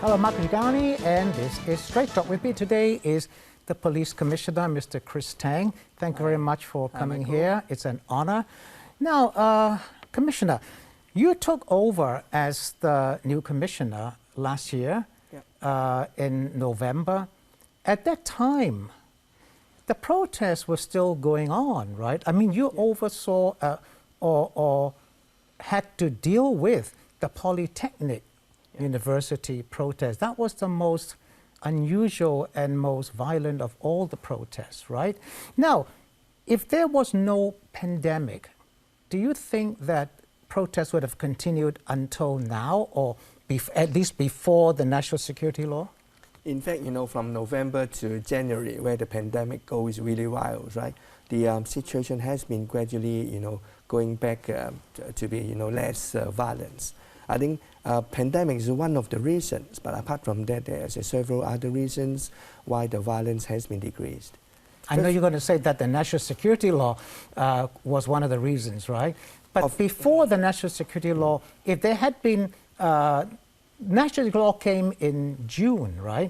Hello, Mark Rigani, and this is Straight Talk. With me today is the Police Commissioner, Mr. Chris Tang. Thank you very much for coming here. It's an honor. Now, Commissioner, you took over as the new commissioner last year in November. At that time, the protests were still going on, right? I mean, you oversaw or had to deal with the Polytechnic University protest. That was the most unusual and most violent of all the protests, right? Now, if there was no pandemic, do you think that protests would have continued until now, or at least before the national security law? In fact, from November to January, where the pandemic goes really wild, right? The situation has been gradually, going back to be, less violence. I think pandemic is one of the reasons, but apart from that, there's several other reasons why the violence has been decreased. I know you're going to say that the national security law was one of the reasons, right? But before the national security law, if there had been, national security law came in June, right?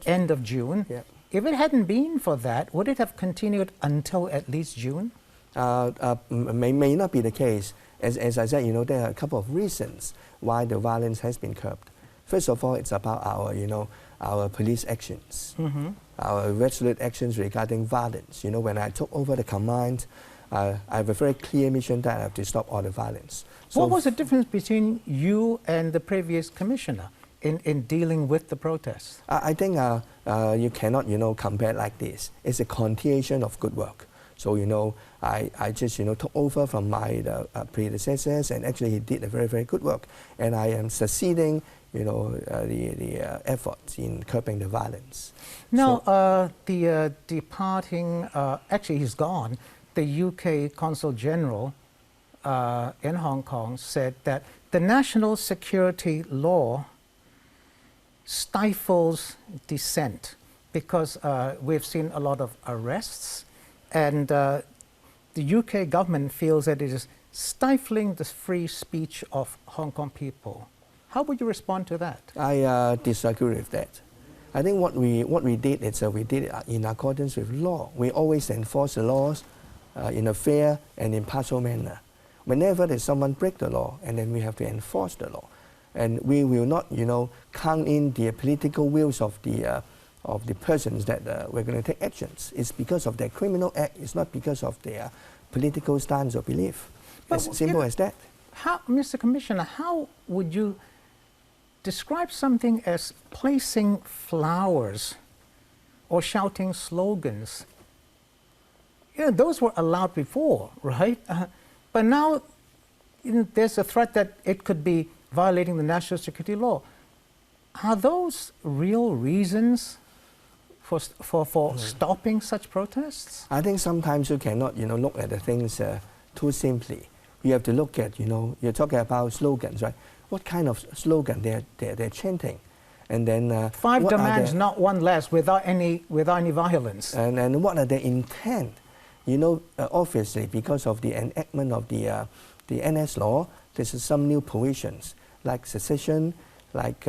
End of June. Yeah. If it hadn't been for that, would it have continued until at least June? May not be the case. As I said, there are a couple of reasons why the violence has been curbed. First of all, it's about our police actions, our resolute actions regarding violence. When I took over the command, I have a very clear mission that I have to stop all the violence. So what was the difference between you and the previous commissioner in dealing with the protests? I think you cannot, compare like this. It's a continuation of good work. So, I just, took over from my predecessors, and actually he did a very, very good work. And I am succeeding, the efforts in curbing the violence. Now, the departing, actually he's gone, the UK Consul General in Hong Kong said that the national security law stifles dissent because we've seen a lot of arrests, and the UK government feels that it is stifling the free speech of Hong Kong people. How would you respond to that? I disagree with that. I think what we did is we did it in accordance with law. We always enforce the laws in a fair and impartial manner. Whenever there's someone break the law, and then we have to enforce the law. And we will not, count in the political wills of the persons that we're going to take actions. It's because of their criminal act. It's not because of their political stance or belief. As simple as that. How, Mr. Commissioner, how would you describe something as placing flowers or shouting slogans? Those were allowed before, right? But now there's a threat that it could be violating the national security law. Are those real reasons for stopping such protests? I think sometimes you cannot, look at the things too simply. You have to look at, you're talking about slogans, right? What kind of slogan they're chanting, and then 5 demands, not one less, without any violence. And what are their intent? Obviously, because of the enactment of the NS law, there's some new provisions like secession, like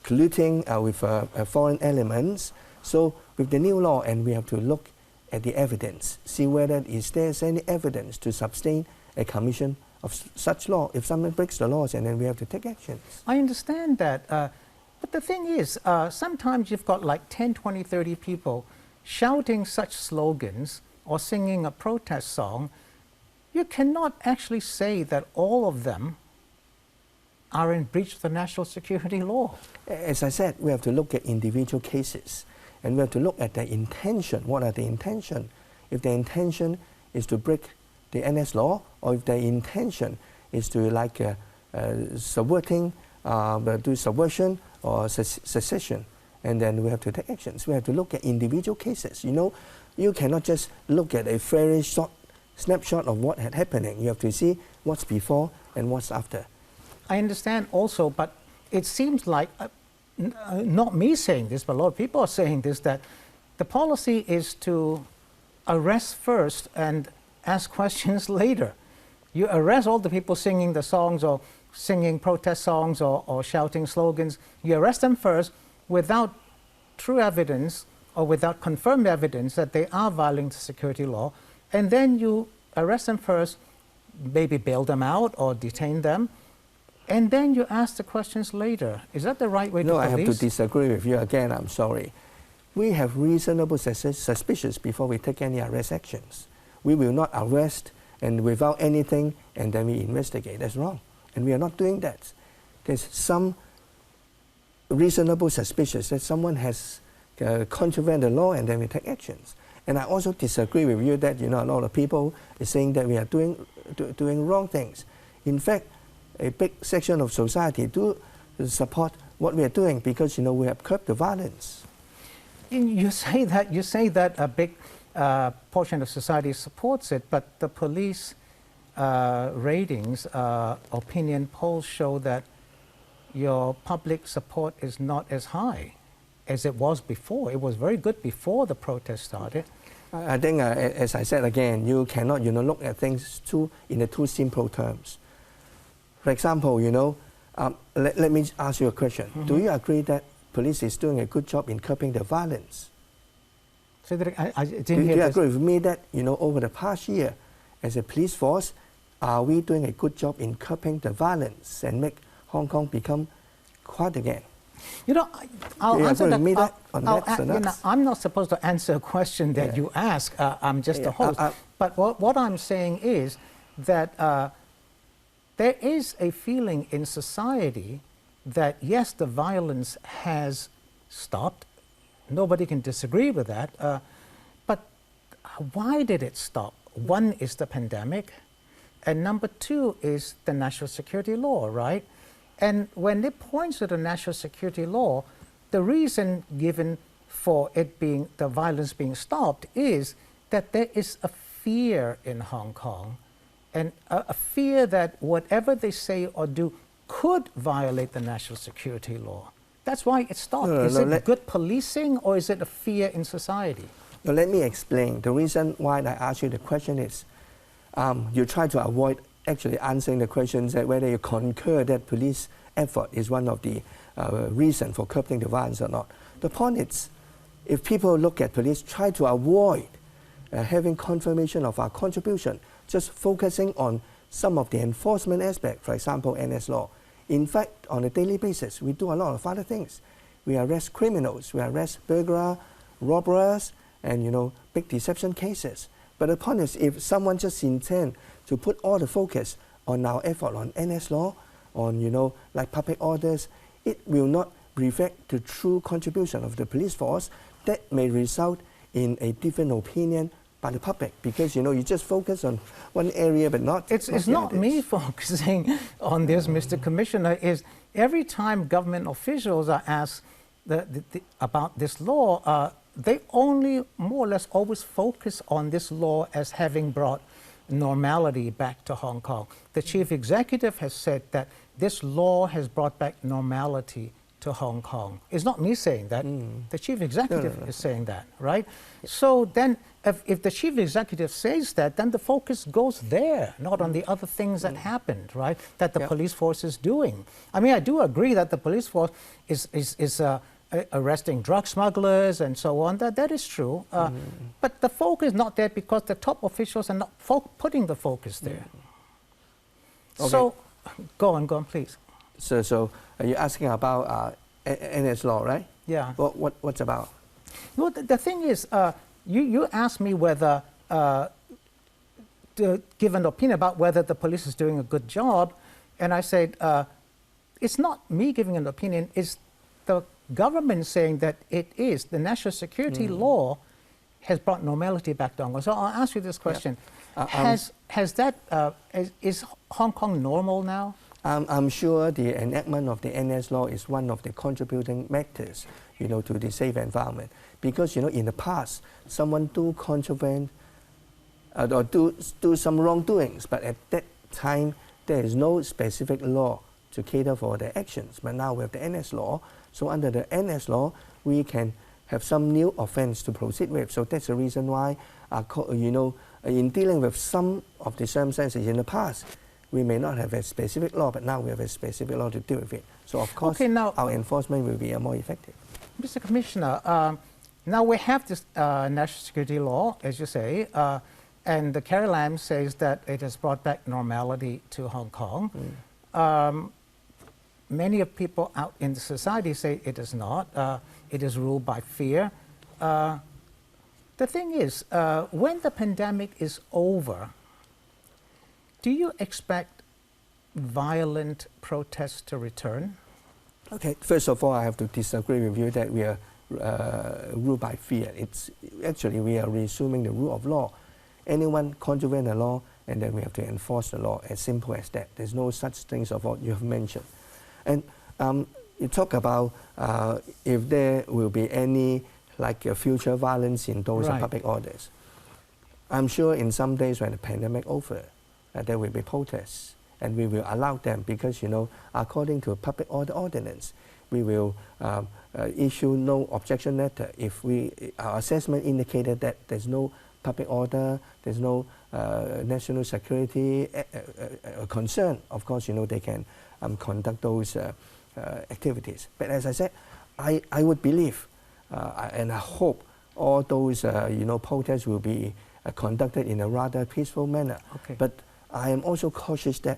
colluding with foreign elements. So with the new law, and we have to look at the evidence, see whether there's any evidence to sustain a commission of such law. If someone breaks the laws, and then we have to take actions. I understand that, but the thing is, sometimes you've got like 10, 20, 30 people shouting such slogans or singing a protest song. You cannot actually say that all of them are in breach of the national security law. As I said, we have to look at individual cases, and we have to look at the intention. What are the intention? If the intention is to break the NS law, or if the intention is to subverting, do subversion or secession, and then we have to take actions. We have to look at individual cases. You cannot just look at a very short snapshot of what had happening. You have to see what's before and what's after. I understand also, but it seems like, not me saying this, but a lot of people are saying this, that the policy is to arrest first and ask questions later. You arrest all the people singing the songs or singing protest songs or shouting slogans. You arrest them first without true evidence or without confirmed evidence that they are violating the security law, and then you arrest them first, maybe bail them out or detain them, and then you ask the questions later. Is that the right way to police? No, I have to disagree with you again. I'm sorry. We have reasonable suspicions before we take any arrest actions. We will not arrest and without anything, and then we investigate. That's wrong. And we are not doing that. There's some reasonable suspicions that someone has contravened the law, and then we take actions. And I also disagree with you that, a lot of people are saying that we are doing wrong things. In fact, a big section of society do support what we are doing because, we have curbed the violence. You say that a big portion of society supports it, but the police ratings, opinion polls show that your public support is not as high as it was before. It was very good before the protest started. I think, as I said again, you cannot, look at things in two simple terms. For example, let me ask you a question. Mm-hmm. Do you agree that police is doing a good job in curbing the violence? So that I didn't do hear you this. agree with me that, over the past year, as a police force, are we doing a good job in curbing the violence and make Hong Kong become quiet again? I'll answer that. I'm not supposed to answer a question that you ask. I'm just a host. But what I'm saying is that there is a feeling in society that, yes, the violence has stopped. Nobody can disagree with that. But why did it stop? One is the pandemic, and number two is the national security law, right? And when it points to the national security law, the reason given for the violence being stopped is that there is a fear in Hong Kong, and a fear that whatever they say or do could violate the national security law. That's why it stopped. Is it good policing, or is it a fear in society? No, let me explain. The reason why I asked you the question is you try to avoid actually answering the questions that whether you concur that police effort is one of the reasons for curbing the violence or not. The point is, if people look at police, try to avoid having confirmation of our contribution, just focusing on some of the enforcement aspect, for example, NS law. In fact, on a daily basis, we do a lot of other things. We arrest criminals, we arrest burglars, robbers, and big deception cases. But the point is, if someone just intend to put all the focus on our effort on NS law, on like public orders, it will not reflect the true contribution of the police force. That may result in a different opinion by the public, because you just focus on one area but not. It's not me focusing on this, Mr. Commissioner. Is every time government officials are asked about this law, they only more or less always focus on this law as having brought normality back to Hong Kong. The chief executive has said that this law has brought back normality to Hong Kong. It's not me saying that. The chief executive is saying that, right? So then, if the chief executive says that, then the focus goes there, not on the other things that happened, right? That the police force is doing. I mean, I do agree that the police force is arresting drug smugglers and so on. That is true. But the focus is not there because the top officials are not putting the focus there. Okay. So, go on, please. So are you asking about NS law, right? Yeah. What's about? Well, the thing is, you asked me whether to give an opinion about whether the police is doing a good job, and I said it's not me giving an opinion. It's the government saying that it is. The national security law has brought normality back to Hong Kong. So I'll ask you this question: is Hong Kong normal now? I'm sure the enactment of the NS law is one of the contributing factors, to the safe environment. Because, in the past, someone do contravene or do some wrongdoings, but at that time, there is no specific law to cater for their actions. But now we have the NS law, so under the NS law, we can have some new offense to proceed with. So that's the reason why, in dealing with some of the circumstances in the past, we may not have a specific law, but now we have a specific law to deal with it. So of course, our enforcement will be more effective. Mr. Commissioner, now we have this national security law, as you say, and Carrie Lam says that it has brought back normality to Hong Kong. Many of people out in the society say it is not. It is ruled by fear. The thing is, when the pandemic is over, do you expect violent protests to return? Okay, first of all, I have to disagree with you that we are ruled by fear. It's actually, we are resuming the rule of law. Anyone contravene the law, and then we have to enforce the law, as simple as that. There's no such things of what you have mentioned. And you talk about if there will be any future violence in those public orders. I'm sure in some days when the pandemic over, there will be protests, and we will allow them because, according to a public order ordinance, we will issue no objection letter if our assessment indicated that there's no public order, there's no national security concern. Of course, they can conduct those activities. But as I said, I would believe and I hope all those protests will be conducted in a rather peaceful manner. Okay. But I am also cautious that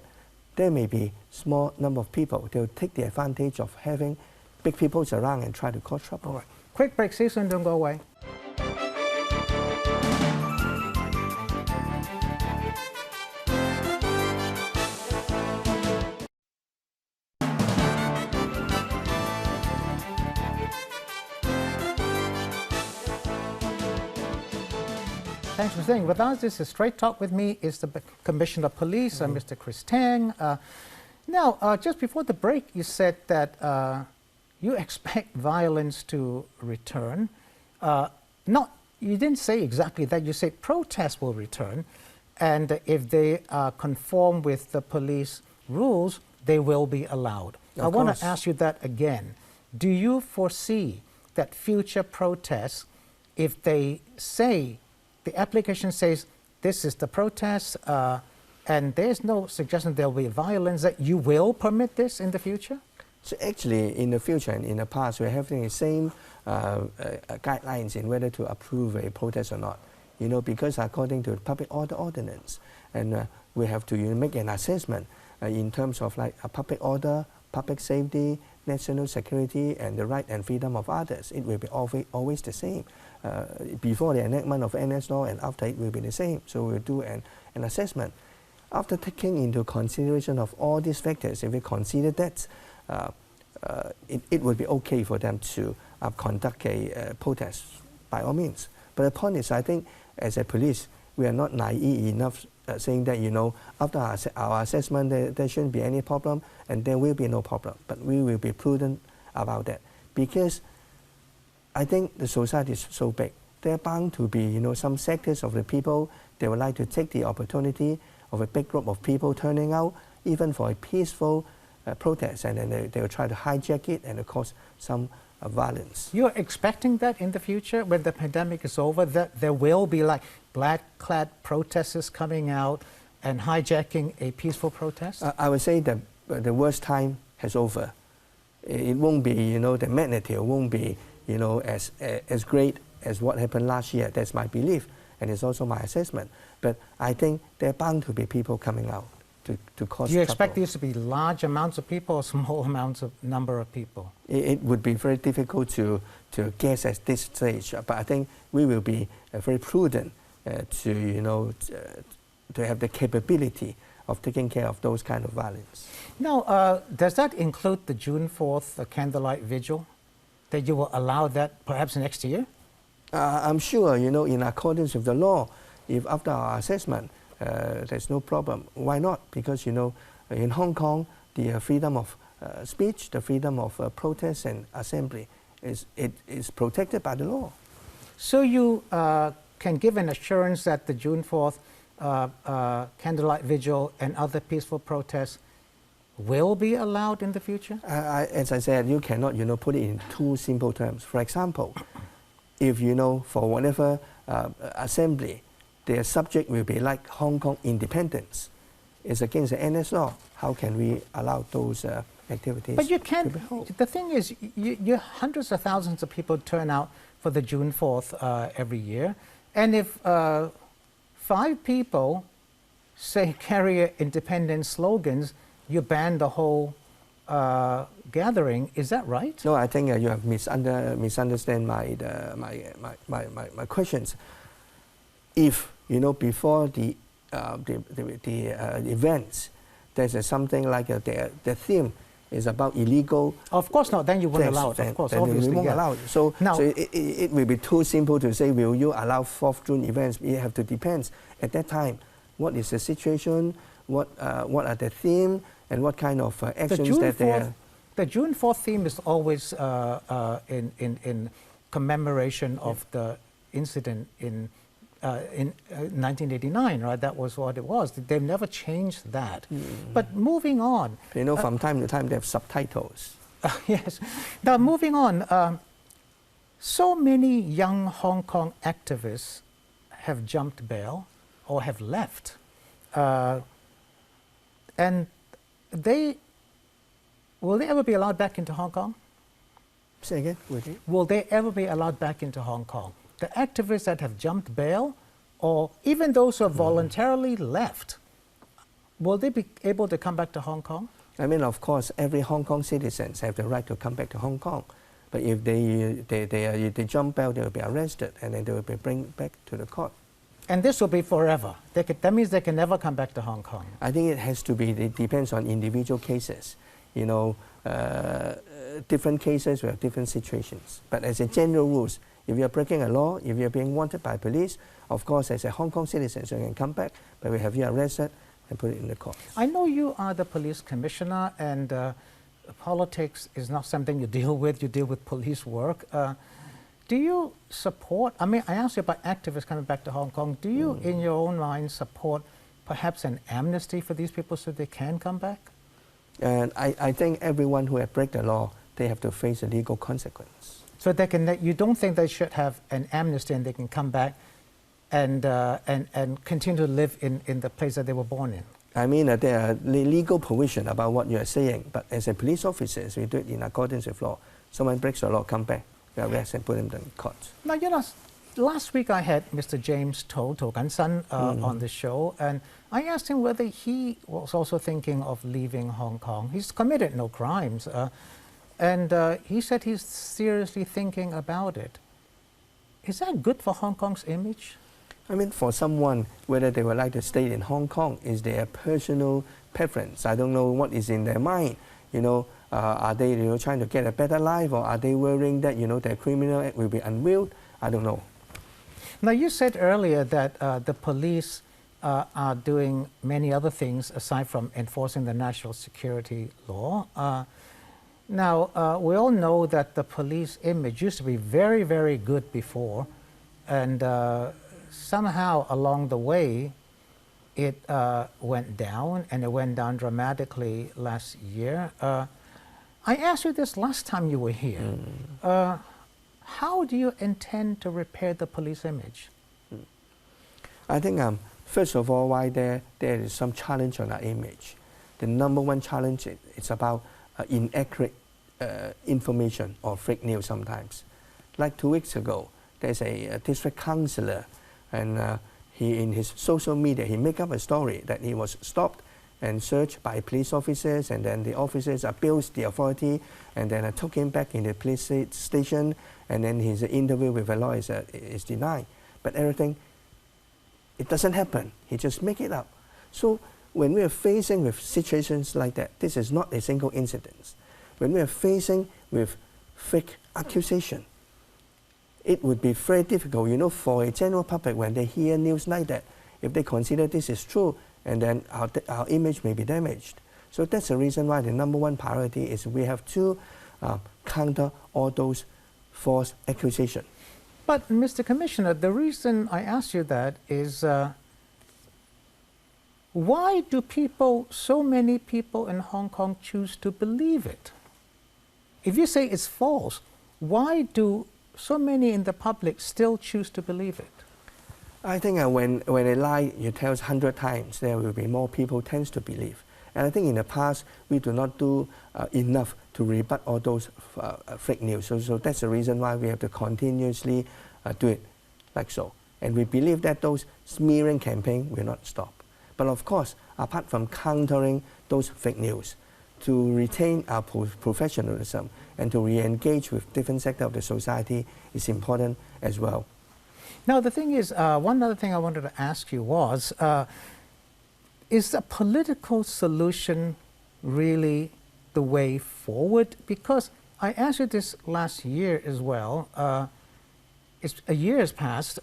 there may be small number of people. They'll take the advantage of having big people around and try to cause trouble. All right. Quick break, Susan, don't go away. Thanks for staying with us. This is Straight Talk. With me is the Commissioner of Police, Mr. Chris Tang. Now, just before the break, you said that you expect violence to return. You didn't say exactly that. You said protests will return, and if they conform with the police rules, they will be allowed. I want to ask you that again. Do you foresee that future protests, if they say, the application says this is the protest, and there's no suggestion there will be violence, that you will permit this in the future? So actually, in the future and in the past, we're having the same guidelines in whether to approve a protest or not. Because according to the public order ordinance, and we have to make an assessment in terms of a public order, public safety, national security, and the right and freedom of others. It will be always the same. Before the enactment of NS law and after it will be the same. So we'll do an assessment. After taking into consideration of all these factors, if we consider that, it would be okay for them to conduct a protest by all means. But the point is, I think as a police, we are not naive enough saying that, after our assessment, there shouldn't be any problem, and there will be no problem. But we will be prudent about that, because I think the society is so big. There are bound to be, some sectors of the people, they would like to take the opportunity of a big group of people turning out, even for a peaceful protest, and then they will try to hijack it and cause some violence. You're expecting that in the future, when the pandemic is over, that there will be black-clad protesters coming out and hijacking a peaceful protest? I would say that the worst time has over. It won't be, the magnitude won't be, as great as what happened last year. That's my belief, and it's also my assessment. But I think there are bound to be people coming out to cause trouble. Do you expect these to be large amounts of people or small amounts of number of people? It would be very difficult to guess at this stage. But I think we will be very prudent to have the capability of taking care of those kind of violence. Now, does that include the June 4th candlelight vigil? That you will allow that perhaps next year? I'm sure, in accordance with the law, if after our assessment, there's no problem. Why not? Because, in Hong Kong, the freedom of speech, the freedom of protest and assembly is protected by the law. So you can give an assurance that the June 4th candlelight vigil and other peaceful protests will be allowed in the future? As I said, you cannot, put it in two simple terms. For example, if, for whatever assembly their subject will be like Hong Kong independence. It's against the NS law. How can we allow those activities? But you to can't. be held? The thing is, you hundreds of thousands of people turn out for the June 4th every year, and if 5 people say carry independence slogans, you ban the whole gathering. Is that right? No, I think you have misunderstand my questions. If before the events, there's something like the theme is about illegal. Of course not. Then you won't allow it. Of course, then obviously, we won't yeah. allow it. So, Now, so it will be too simple to say, will you allow 4th June events? It have to depend at that time. What is the situation? What are the theme? And what kind of actions that they are? The June 4th theme is always in commemoration of the incident in 1989, right? That was what it was. They've never changed that. But moving on. From time to time they have subtitles. Yes. Now moving on. So many young Hong Kong activists have jumped bail or have left, and will they ever be allowed back into Hong Kong? Say again, would you? Will they ever be allowed back into Hong Kong? The activists that have jumped bail, or even those who have voluntarily left, will they be able to come back to Hong Kong? I mean, of course, every Hong Kong citizens have the right to come back to Hong Kong. But if they jump bail, they will be arrested and then they will be brought back to the court. And this will be forever. That means they can never come back to Hong Kong. I think it has to be, it depends on individual cases. Different cases will have different situations. But as a general rules, if you're breaking a law, if you're being wanted by police, of course, as a Hong Kong citizen, you can come back, but we have you arrested and put it in the court. I know you are the police commissioner, and politics is not something you deal with. You deal with police work. Do you support, I asked you about activists coming back to Hong Kong. Do you, in your own mind, support perhaps an amnesty for these people so they can come back? And I think everyone who has break the law, they have to face a legal consequence. So you don't think they should have an amnesty and they can come back and continue to live in the place that they were born in? I mean, there are legal provision about what you are saying, but as a police officers, we do it in accordance with law. Someone breaks the law, come back, we arrest and put him in court. Now, last week I had Mr. James To Gan San on the show, and I asked him whether he was also thinking of leaving Hong Kong. He's committed no crimes, and he said he's seriously thinking about it. Is that good for Hong Kong's image? I mean, for someone, whether they would like to stay in Hong Kong is their personal preference. I don't know what is in their mind. Are they trying to get a better life, or are they worrying that their criminal act will be unveiled? I don't know. Now, you said earlier that the police are doing many other things aside from enforcing the national security law. Now, we all know that the police image used to be very, very good before, and somehow along the way it went down, and it went down dramatically last year. I asked you this last time you were here. How do you intend to repair the police image? I think first of all, why there is some challenge on our image. The number one challenge is about inaccurate information or fake news sometimes. Like 2 weeks ago, there's a district councillor, and he in his social media, he make up a story that he was stopped and searched by police officers, and then the officers abused the authority, and then took him back in the police station, and then his interview with a lawyer is denied. But everything, it doesn't happen. He just make it up. So when we are facing with situations like that, this is not a single incident. When we are facing with fake accusation, it would be very difficult, for a general public when they hear news like that, if they consider this is true, and then our image may be damaged. So that's the reason why the number one priority is we have to counter all those false accusations. But, Mr. Commissioner, the reason I ask you that is why do so many people in Hong Kong choose to believe it? If you say it's false, why do so many in the public still choose to believe it? I think when a lie you tell 100 times, there will be more people tends to believe. And I think in the past, we do not do enough to rebut all those fake news. So that's the reason why we have to continuously do it like so. And we believe that those smearing campaign will not stop. But of course, apart from countering those fake news, to retain our professionalism and to re-engage with different sectors of the society is important as well. Now, the thing is, one other thing I wanted to ask you was, is a political solution really the way forward? Because I asked you this last year as well. A year has passed.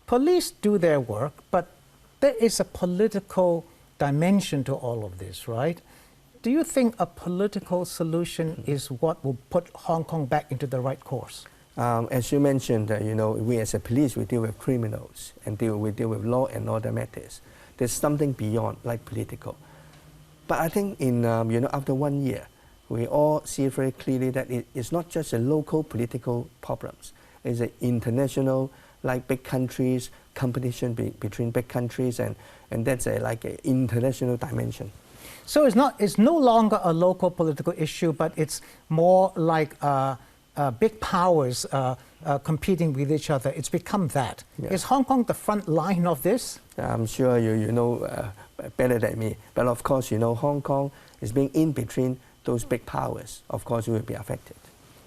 Police do their work, but there is a political dimension to all of this, right? Do you think a political solution is what will put Hong Kong back into the right course? As you mentioned, we as a police, we deal with criminals and we deal with law and order matters. There's something beyond, like political. But I think after 1 year, we all see very clearly that it's not just a local political problems. It's an international, like big countries, competition between big countries, and that's like an international dimension. So it's no longer a local political issue, but it's more like big powers competing with each other. It's become that. Yeah. Is Hong Kong the front line of this? I'm sure you know better than me. But of course, Hong Kong is being in between those big powers. Of course, we will be affected.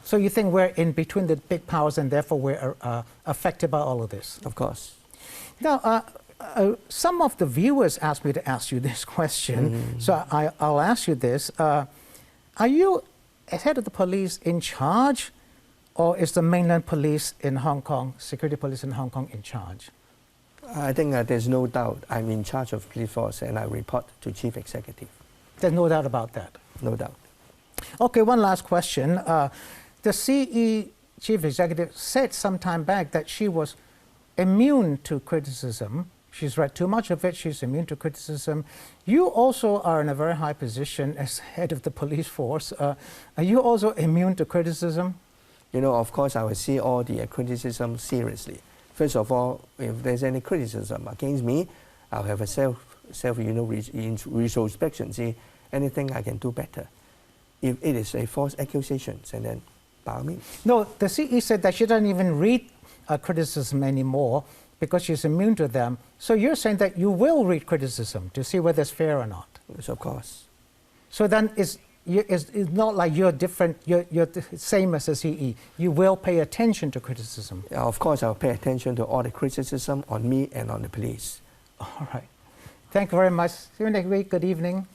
So you think we're in between the big powers and therefore we're affected by all of this? Of course. Now, some of the viewers asked me to ask you this question, so I'll ask you this. Are you, as head of the police, in charge, or is the mainland police in Hong Kong, security police in Hong Kong, in charge? I think there's no doubt I'm in charge of police force and I report to Chief Executive. There's no doubt about that? No doubt. Okay, one last question. The CE Chief Executive said some time back that she was immune to criticism. She's read too much of it, she's immune to criticism. You also are in a very high position as head of the police force. Are you also immune to criticism? Of course, I will see all the criticism seriously. First of all, if there's any criticism against me, I'll have a retrospection, see anything I can do better. If it is a false accusation, and then by all means. No, the CE said that she doesn't even read criticism anymore because she's immune to them. So you're saying that you will read criticism to see whether it's fair or not? Yes, of course. So then it's not like you're different, you're the same as the CE. You will pay attention to criticism. Yeah, of course, I'll pay attention to all the criticism on me and on the police. All right. Thank you very much. See you next week. Good evening.